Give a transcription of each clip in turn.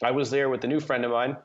I was there with a new friend of mine,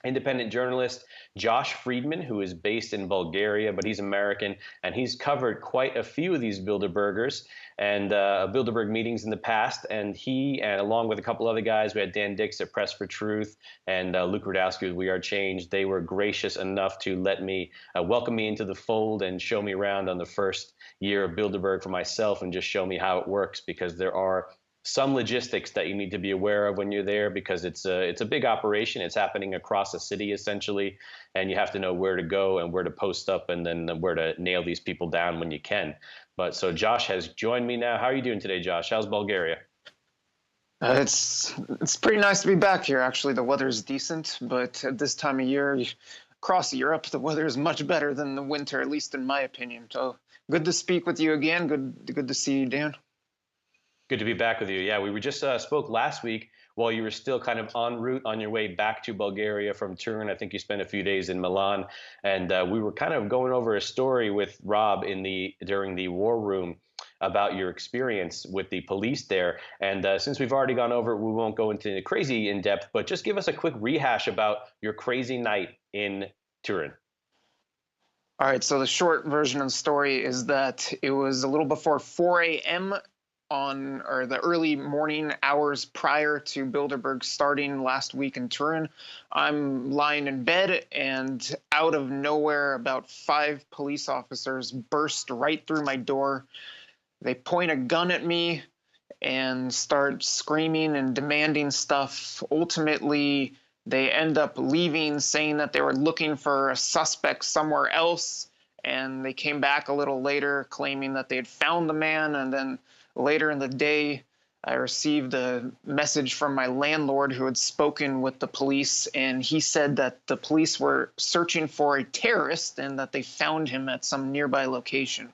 independent journalist Josh Friedman, who is based in Bulgaria, but he's American, and he's covered quite a few of these Bilderbergers and Bilderberg meetings in the past. And he, and along with a couple other guys, we had Dan Dix at Press for Truth and Luke Rudowski with We Are Change. They were gracious enough to let me welcome me into the fold and show me around on the first year of Bilderberg for myself and just show me how it works, because there are some logistics that you need to be aware of when you're there, because it's a big operation. It's happening across a city essentially, and you have to know where to go and where to post up and then where to nail these people down when you can. But so Josh has joined me now. How are you doing today, Josh? How's Bulgaria? It's pretty nice to be back here. Actually, the weather's decent, but at this time of year, across Europe, the weather is much better than the winter, at least in my opinion. So good to speak with you again. Good to see you, Dan. Good to be back with you. Yeah, we just spoke last week while you were still kind of en route on your way back to Bulgaria from Turin. I think you spent a few days in Milan, and we were kind of going over a story with Rob during the war room about your experience with the police there. And since we've already gone over it, we won't go into crazy in depth, but just give us a quick rehash about your crazy night in Turin. All right, so the short version of the story is that it was a little before 4 a.m. or the early morning hours prior to Bilderberg starting last week in Turin. I'm lying in bed, and out of nowhere, about 5 police officers burst right through my door. They point a gun at me and start screaming and demanding stuff. Ultimately, they end up leaving, saying that they were looking for a suspect somewhere else, and they came back a little later claiming that they had found the man. And then later in the day, I received a message from my landlord who had spoken with the police, and he said that the police were searching for a terrorist and that they found him at some nearby location.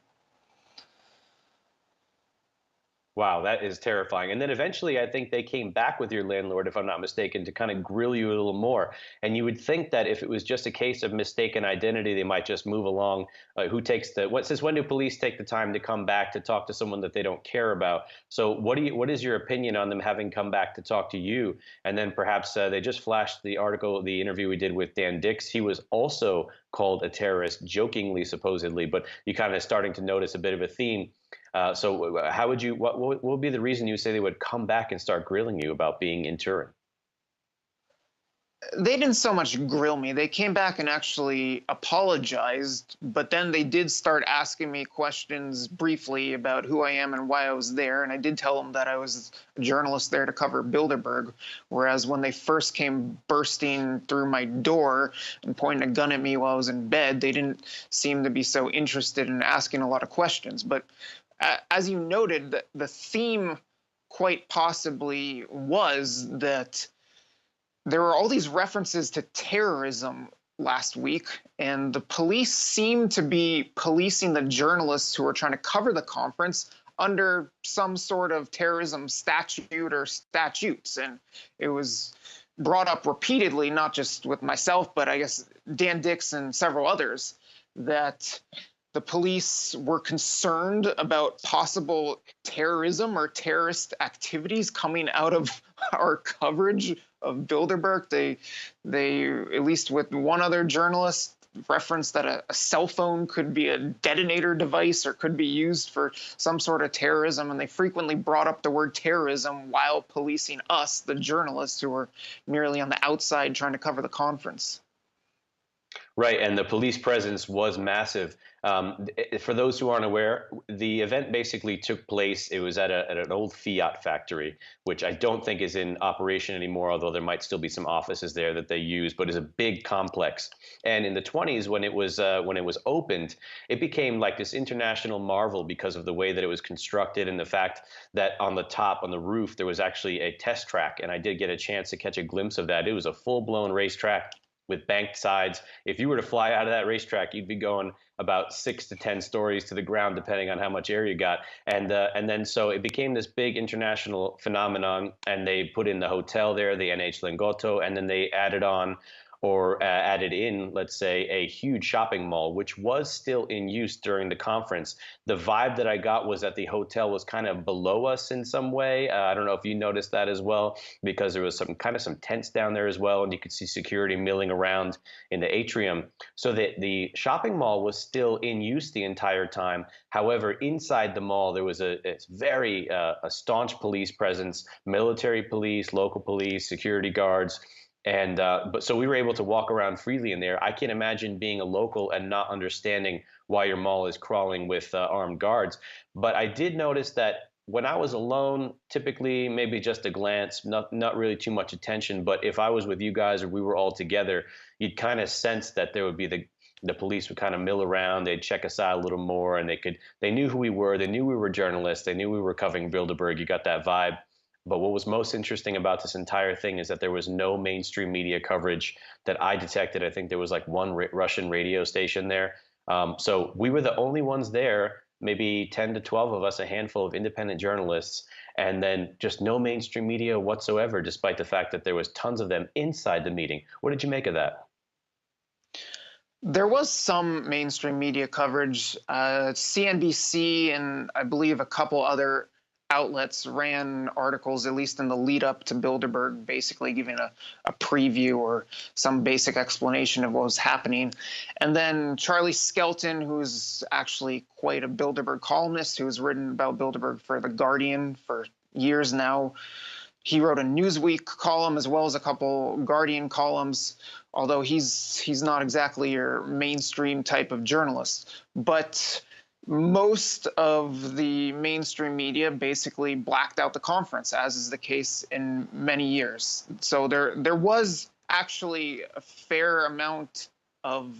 Wow, that is terrifying. And then eventually, I think they came back with your landlord, if I'm not mistaken, to kind of grill you a little more. And you would think that if it was just a case of mistaken identity, they might just move along. Since when do police take the time to come back to talk to someone that they don't care about? So what is your opinion on them having come back to talk to you? And then perhaps they just flashed the interview we did with Dan Dix. He was also called a terrorist, jokingly, supposedly, but you kind of starting to notice a bit of a theme. So what would be the reason you say they would come back and start grilling you about being in Turin? They didn't so much grill me. They came back and actually apologized, but then they did start asking me questions briefly about who I am and why I was there, and I did tell them that I was a journalist there to cover Bilderberg, whereas when they first came bursting through my door and pointing a gun at me while I was in bed, they didn't seem to be so interested in asking a lot of questions. But as you noted, the theme quite possibly was that there were all these references to terrorism last week, and the police seemed to be policing the journalists who were trying to cover the conference under some sort of terrorism statute or statutes. And it was brought up repeatedly, not just with myself, but I guess Dan Dix and several others, that the police were concerned about possible terrorism or terrorist activities coming out of our coverage of Bilderberg. They at least with one other journalist, referenced that a cell phone could be a detonator device or could be used for some sort of terrorism. And they frequently brought up the word terrorism while policing us, the journalists, who were merely on the outside trying to cover the conference. Right, and the police presence was massive. For those who aren't aware, the event basically took place. It was at an old Fiat factory, which I don't think is in operation anymore, although there might still be some offices there that they use, but is a big complex. And in the 20s, when it was opened, it became like this international marvel because of the way that it was constructed and the fact that on the top, on the roof, there was actually a test track. And I did get a chance to catch a glimpse of that. It was a full-blown racetrack with banked sides. If you were to fly out of that racetrack, you'd be going about 6 to 10 stories to the ground, depending on how much air you got. And then so it became this big international phenomenon, and they put in the hotel there, the NH Lingotto, and then they added on or added in, let's say, a huge shopping mall, which was still in use during the conference. The vibe that I got was that the hotel was kind of below us in some way. I don't know if you noticed that as well, because there was some tents down there as well, and you could see security milling around in the atrium. So the shopping mall was still in use the entire time. However, inside the mall, there was a very a staunch police presence, military police, local police, security guards. And but so we were able to walk around freely in there. I can't imagine being a local and not understanding why your mall is crawling with armed guards. But I did notice that when I was alone, typically maybe just a glance, not really too much attention. But if I was with you guys or we were all together, you'd kind of sense that there would be the police would kind of mill around. They'd check us out a little more, and they knew who we were. They knew we were journalists. They knew we were covering Bilderberg. You got that vibe. But what was most interesting about this entire thing is that there was no mainstream media coverage that I detected. I think there was like one Russian radio station there. So we were the only ones there, maybe 10 to 12 of us, a handful of independent journalists, and then just no mainstream media whatsoever, despite the fact that there was tons of them inside the meeting. What did you make of that? There was some mainstream media coverage. CNBC and I believe a couple other outlets ran articles, at least in the lead up to Bilderberg, basically giving a preview or some basic explanation of what was happening. And then Charlie Skelton, who's actually quite a Bilderberg columnist, who's written about Bilderberg for The Guardian for years now, he wrote a Newsweek column as well as a couple Guardian columns, although he's not exactly your mainstream type of journalist. But most of the mainstream media basically blacked out the conference, as is the case in many years. So there was actually a fair amount of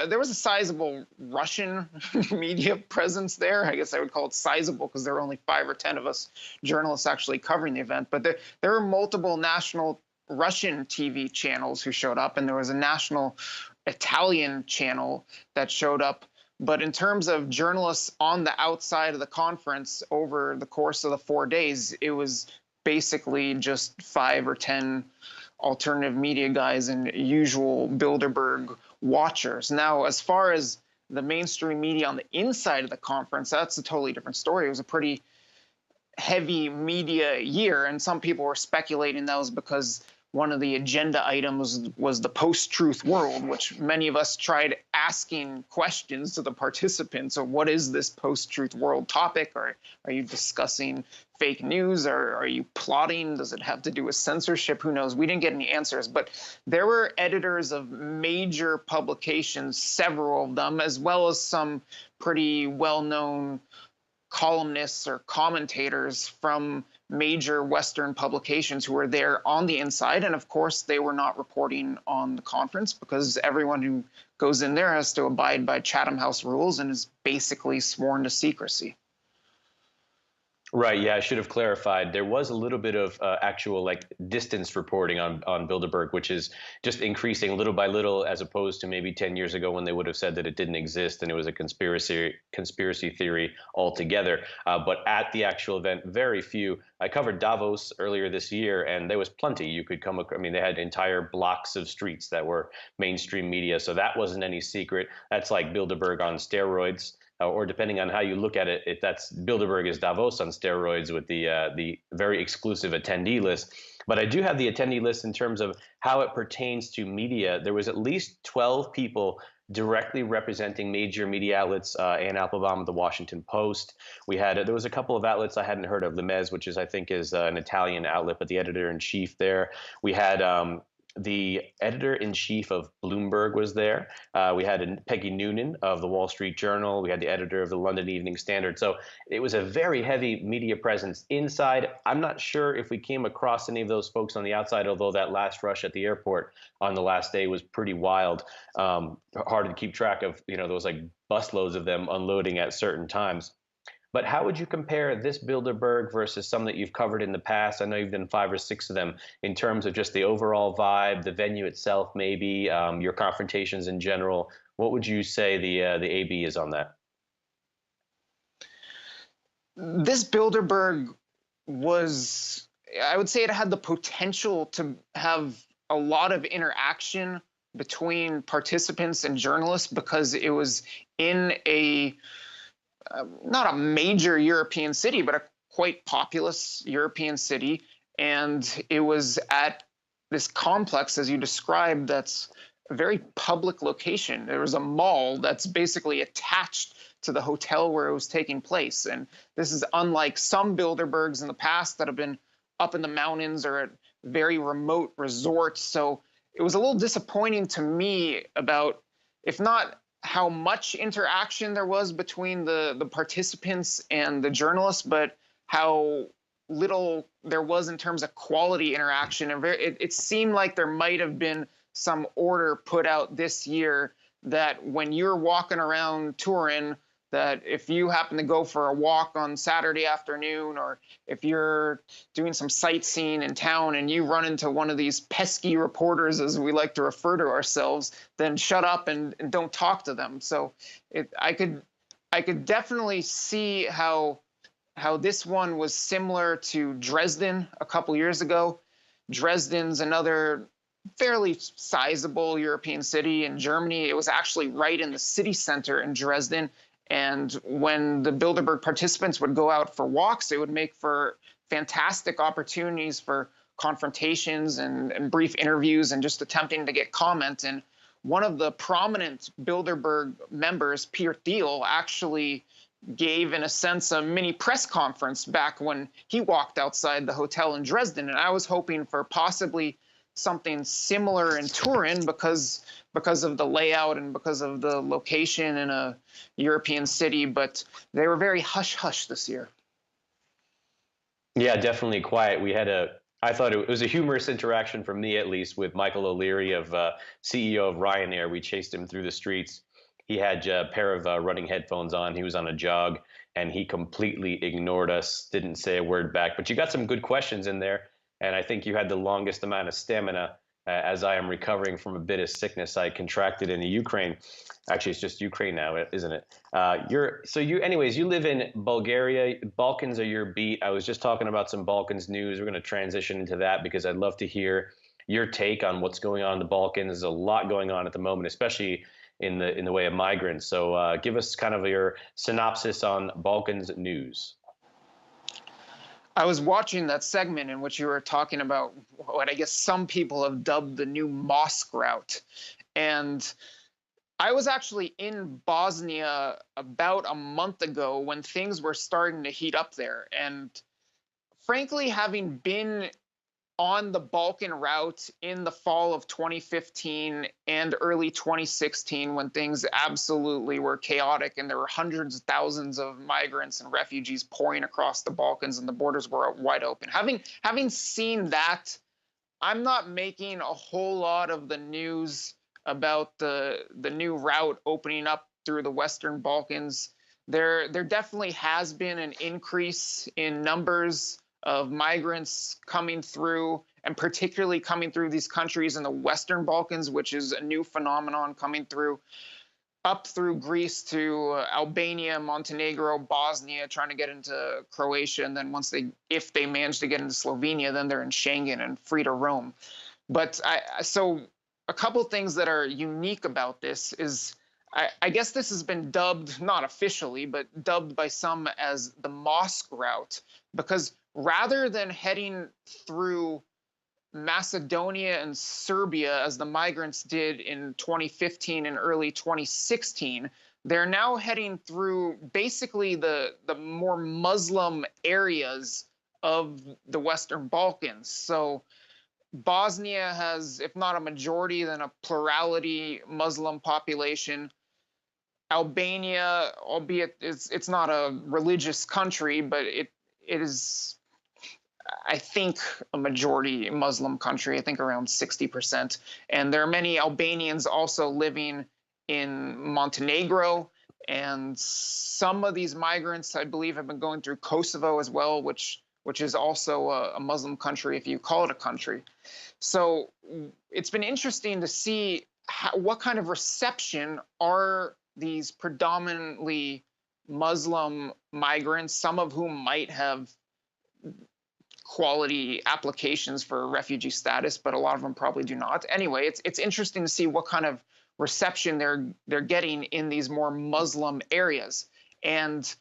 there was a sizable Russian media presence there. I guess I would call it sizable because there were only 5 or 10 of us journalists actually covering the event. But there were multiple national Russian TV channels who showed up, and there was a national Italian channel that showed up. But in terms of journalists on the outside of the conference over the course of the 4 days, it was basically just 5 or 10 alternative media guys and usual Bilderberg watchers. Now, as far as the mainstream media on the inside of the conference, that's a totally different story. It was a pretty heavy media year, and some people were speculating that was because one of the agenda items was the post-truth world, which many of us tried asking questions to the participants. So what is this post-truth world topic? Or are you discussing fake news? Or are you plotting? Does it have to do with censorship? Who knows? We didn't get any answers. But there were editors of major publications, several of them, as well as some pretty well-known columnists or commentators from major Western publications who were there on the inside. And of course, they were not reporting on the conference because everyone who goes in there has to abide by Chatham House rules and is basically sworn to secrecy. Right. Yeah, I should have clarified. There was a little bit of actual like distance reporting on Bilderberg, which is just increasing little by little, as opposed to maybe 10 years ago when they would have said that it didn't exist and it was a conspiracy theory altogether. But at the actual event, very few. I covered Davos earlier this year, and there was plenty. You could come. I mean, they had entire blocks of streets that were mainstream media, so that wasn't any secret. That's like Bilderberg on steroids. Or depending on how you look at it, that's Bilderberg is Davos on steroids with the very exclusive attendee list. But I do have the attendee list in terms of how it pertains to media. There was at least 12 people directly representing major media outlets. Ann Applebaum of the Washington Post. There was a couple of outlets I hadn't heard of. Limes, which I think is an Italian outlet, but the editor-in-chief there. We had the editor-in-chief of Bloomberg was there. We had Peggy Noonan of the Wall Street Journal. We had the editor of the London Evening Standard. So it was a very heavy media presence inside. I'm not sure if we came across any of those folks on the outside, although that last rush at the airport on the last day was pretty wild. Hard to keep track of, there was like busloads of them unloading at certain times. But how would you compare this Bilderberg versus some that you've covered in the past? I know you've done 5 or 6 of them in terms of just the overall vibe, the venue itself, maybe your confrontations in general. What would you say the AB is on that? This Bilderberg was, I would say it had the potential to have a lot of interaction between participants and journalists because it was in a not a major European city, but a quite populous European city. And it was at this complex, as you described, that's a very public location. There was a mall that's basically attached to the hotel where it was taking place. And this is unlike some Bilderbergs in the past that have been up in the mountains or at very remote resorts. So it was a little disappointing to me about, if not how much interaction there was between the participants and the journalists, but how little there was in terms of quality interaction. And it seemed like there might have been some order put out this year that when you're walking around Turin, that if you happen to go for a walk on Saturday afternoon, or if you're doing some sightseeing in town and you run into one of these pesky reporters, as we like to refer to ourselves, then shut up and don't talk to them. So I could definitely see how this one was similar to Dresden a couple years ago. Dresden's another fairly sizable European city in Germany. It was actually right in the city center in Dresden. And when the Bilderberg participants would go out for walks, it would make for fantastic opportunities for confrontations and brief interviews and just attempting to get comment. And one of the prominent Bilderberg members, Peter Thiel, actually gave, in a sense, a mini press conference back when he walked outside the hotel in Dresden. And I was hoping for possibly something similar in Turin because of the layout and because of the location in a European city, but they were very hush-hush this year. Yeah, definitely quiet. I thought it was a humorous interaction for me, at least, with Michael O'Leary, CEO of Ryanair. We chased him through the streets. He had a pair of running headphones on. He was on a jog, and he completely ignored us, didn't say a word back. But you got some good questions in there, and I think you had the longest amount of stamina. As I am recovering from a bit of sickness I contracted in the Ukraine. Actually, it's just Ukraine now, isn't it? Anyways, you live in Bulgaria. Balkans are your beat. I was just talking about some Balkans news. We're going to transition into that because I'd love to hear your take on what's going on in the Balkans. There's a lot going on at the moment, especially in the way of migrants. So give us kind of your synopsis on Balkans news. I was watching that segment in which you were talking about what I guess some people have dubbed the new mosque route. And I was actually in Bosnia about a month ago when things were starting to heat up there. And frankly, having been on the Balkan route in the fall of 2015 and early 2016, when things absolutely were chaotic and there were hundreds of thousands of migrants and refugees pouring across the Balkans and the borders were wide open. Having seen that, I'm not making a whole lot of the news about the new route opening up through the Western Balkans. There definitely has been an increase in numbers of migrants coming through, and particularly coming through these countries in the Western Balkans, which is a new phenomenon, coming through up through Greece to Albania, Montenegro, Bosnia, trying to get into Croatia, and then if they manage to get into Slovenia, then they're in Schengen and free to roam. But so a couple things that are unique about this is, I guess this has been dubbed, not officially, but dubbed by some as the mosque route, because rather than heading through Macedonia and Serbia as the migrants did in 2015 and early 2016, they're now heading through basically the more Muslim areas of the Western Balkans. So Bosnia has, if not a majority, then a plurality Muslim population. Albania, albeit it's not a religious country, but it is, I think, a majority Muslim country, I think around 60%. And there are many Albanians also living in Montenegro. And some of these migrants, I believe, have been going through Kosovo as well, which is also a Muslim country, if you call it a country. So it's been interesting to see what kind of reception are these predominantly Muslim migrants, some of whom might have quality applications for refugee status, but a lot of them probably do not. Anyway, it's interesting to see what kind of reception they're getting in these more Muslim areas. And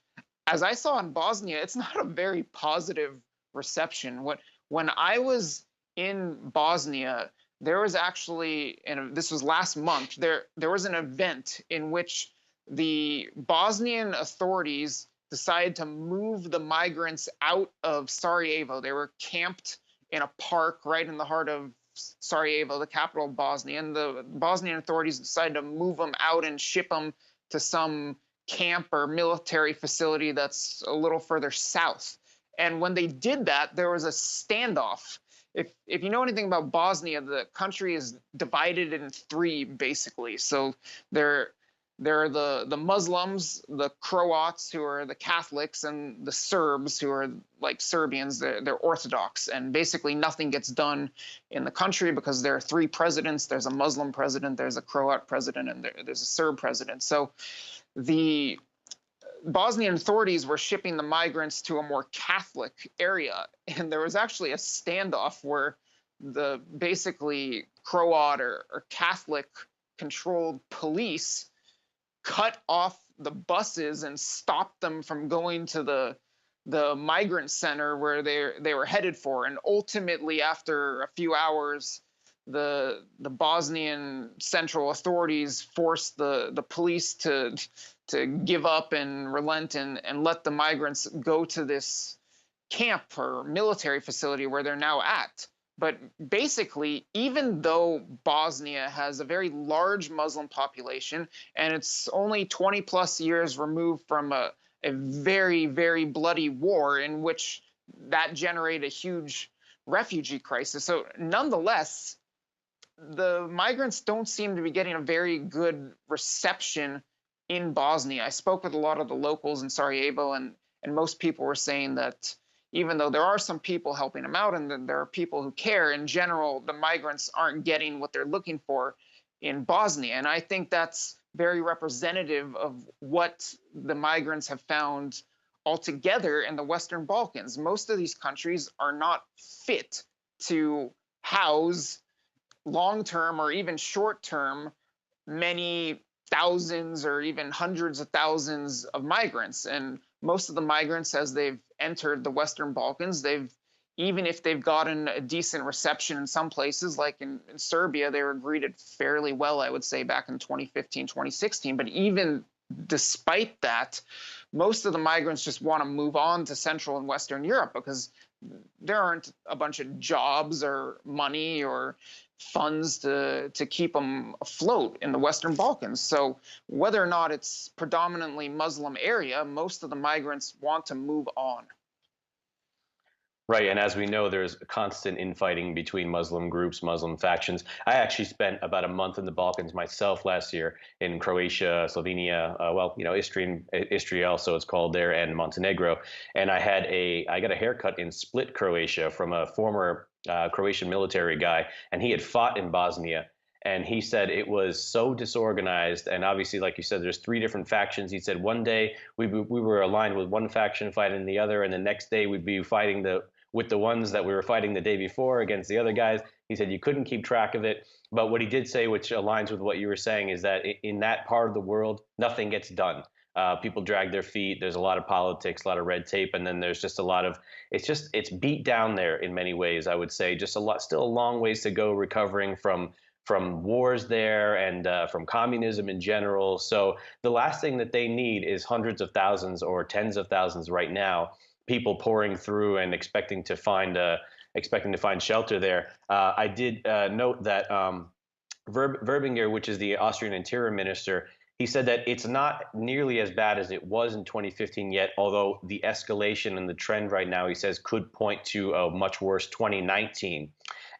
as I saw in Bosnia, it's not a very positive reception. When I was in Bosnia, there was actually, and this was last month, there was an event in which the Bosnian authorities decided to move the migrants out of Sarajevo. They were camped in a park right in the heart of Sarajevo, the capital of Bosnia, and the Bosnian authorities decided to move them out and ship them to some camp or military facility that's a little further south. And when they did that, there was a standoff. If you know anything about Bosnia, the country is divided in three, basically. So there are the Muslims, the Croats, who are the Catholics, and the Serbs, who are like Serbians. They're Orthodox, and basically nothing gets done in the country because there are three presidents. There's a Muslim president, there's a Croat president, and there's a Serb president. So the Bosnian authorities were shipping the migrants to a more Catholic area, and there was actually a standoff where the basically Croat or Catholic controlled police cut off the buses and stopped them from going to the migrant center where they were headed for. And ultimately, after a few hours, the Bosnian central authorities forced the police to give up and relent and let the migrants go to this camp or military facility where they're now at. But basically, even though Bosnia has a very large Muslim population and it's only 20 plus years removed from a very, very bloody war in which that generated a huge refugee crisis. So nonetheless, the migrants don't seem to be getting a very good reception in Bosnia. I spoke with a lot of the locals in Sarajevo, and most people were saying that even though there are some people helping them out and there are people who care, in general, the migrants aren't getting what they're looking for in Bosnia. And I think that's very representative of what the migrants have found altogether in the Western Balkans. Most of these countries are not fit to house long-term or even short-term many thousands or even hundreds of thousands of migrants. And most of the migrants, as they've entered the Western Balkans, even if they've gotten a decent reception in some places, like in Serbia, they were greeted fairly well, I would say, back in 2015, 2016. But even despite that, most of the migrants just want to move on to Central and Western Europe because there aren't a bunch of jobs or money or funds to keep them afloat in the Western Balkans. So whether or not it's predominantly Muslim area, most of the migrants want to move on. Right, and as we know, there's constant infighting between Muslim groups, Muslim factions. I actually spent about a month in the Balkans myself last year, in Croatia, Slovenia, Istria also it's called there, and Montenegro. And I got a haircut in Split, Croatia, from a former Croatian military guy, and he had fought in Bosnia. And he said it was so disorganized. And obviously, like you said, there's three different factions. He said one day we were aligned with one faction fighting the other, and the next day we'd be fighting with the ones that we were fighting the day before against the other guys. He said you couldn't keep track of it. But what he did say, which aligns with what you were saying, is that in that part of the world, nothing gets done. People drag their feet. There's a lot of politics, a lot of red tape, and then there's just a lot of it's beat down there in many ways. I would say just still a long ways to go recovering from wars there and from communism in general. So the last thing that they need is hundreds of thousands or tens of thousands right now, people pouring through and expecting to find shelter there. I did note that Verbinger, which is the Austrian Interior Minister, he said that it's not nearly as bad as it was in 2015 yet, although the escalation and the trend right now, he says, could point to a much worse 2019.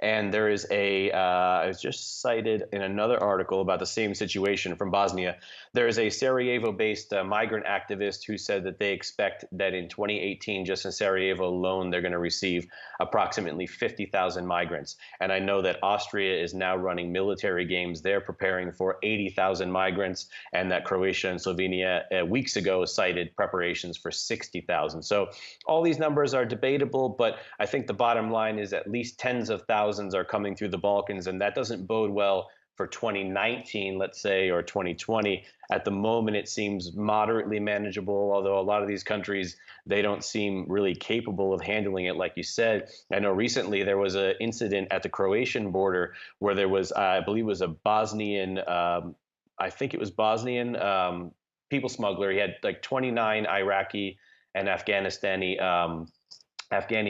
And there is I was just cited in another article about the same situation from Bosnia. There is a Sarajevo-based migrant activist who said that they expect that in 2018, just in Sarajevo alone, they're going to receive approximately 50,000 migrants. And I know that Austria is now running military games. They're preparing for 80,000 migrants, and that Croatia and Slovenia weeks ago cited preparations for 60,000. So all these numbers are debatable, but I think the bottom line is at least tens of thousands are coming through the Balkans, and that doesn't bode well for 2019, let's say, or 2020. At the moment, it seems moderately manageable, although a lot of these countries, they don't seem really capable of handling it, like you said. I know recently there was an incident at the Croatian border where there was, I believe it was a Bosnian, I think it was Bosnian people smuggler. He had like 29 Iraqi and Afghani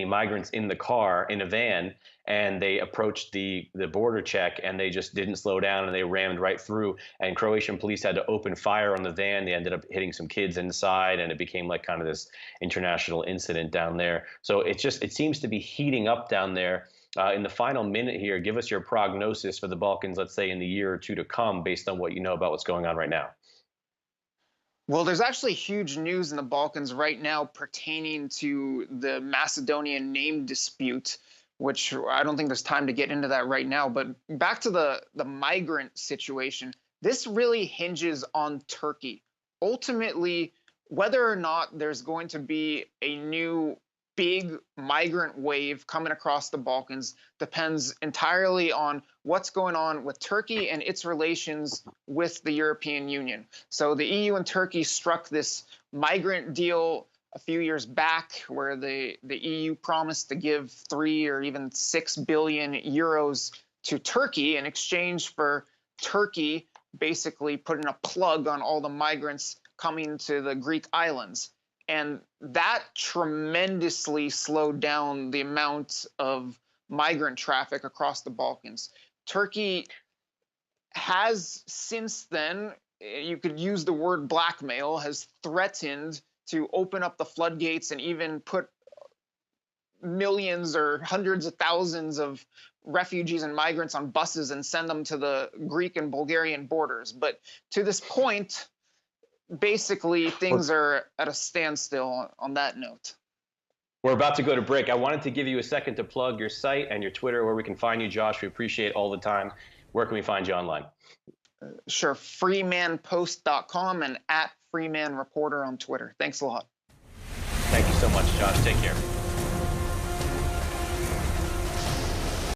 migrants in the car in a van, and they approached the border check, and they just didn't slow down, and they rammed right through, and Croatian police had to open fire on the van. They ended up hitting some kids inside, and it became like kind of this international incident down there. So it seems to be heating up down there. In the final minute here, give us your prognosis for the Balkans, let's say in the year or two to come, based on what you know about what's going on right now. Well, there's actually huge news in the Balkans right now pertaining to the Macedonian name dispute, which I don't think there's time to get into that right now. But back to the migrant situation, this really hinges on Turkey. Ultimately, whether or not there's going to be a new big migrant wave coming across the Balkans depends entirely on what's going on with Turkey and its relations with the European Union. So the EU and Turkey struck this migrant deal a few years back where the EU promised to give 3 or even 6 billion euros to Turkey in exchange for Turkey basically putting a plug on all the migrants coming to the Greek islands. And that tremendously slowed down the amount of migrant traffic across the Balkans. Turkey has since then, you could use the word blackmail, has threatened to open up the floodgates and even put millions or hundreds of thousands of refugees and migrants on buses and send them to the Greek and Bulgarian borders. But to this point, basically, things are at a standstill on that note. We're about to go to break. I wanted to give you a second to plug your site and your Twitter, where we can find you, Josh. We appreciate all the time. Where can we find you online? Sure, freemanpost.com and @freemanreporter on Twitter. Thanks a lot. Thank you so much, Josh. Take care.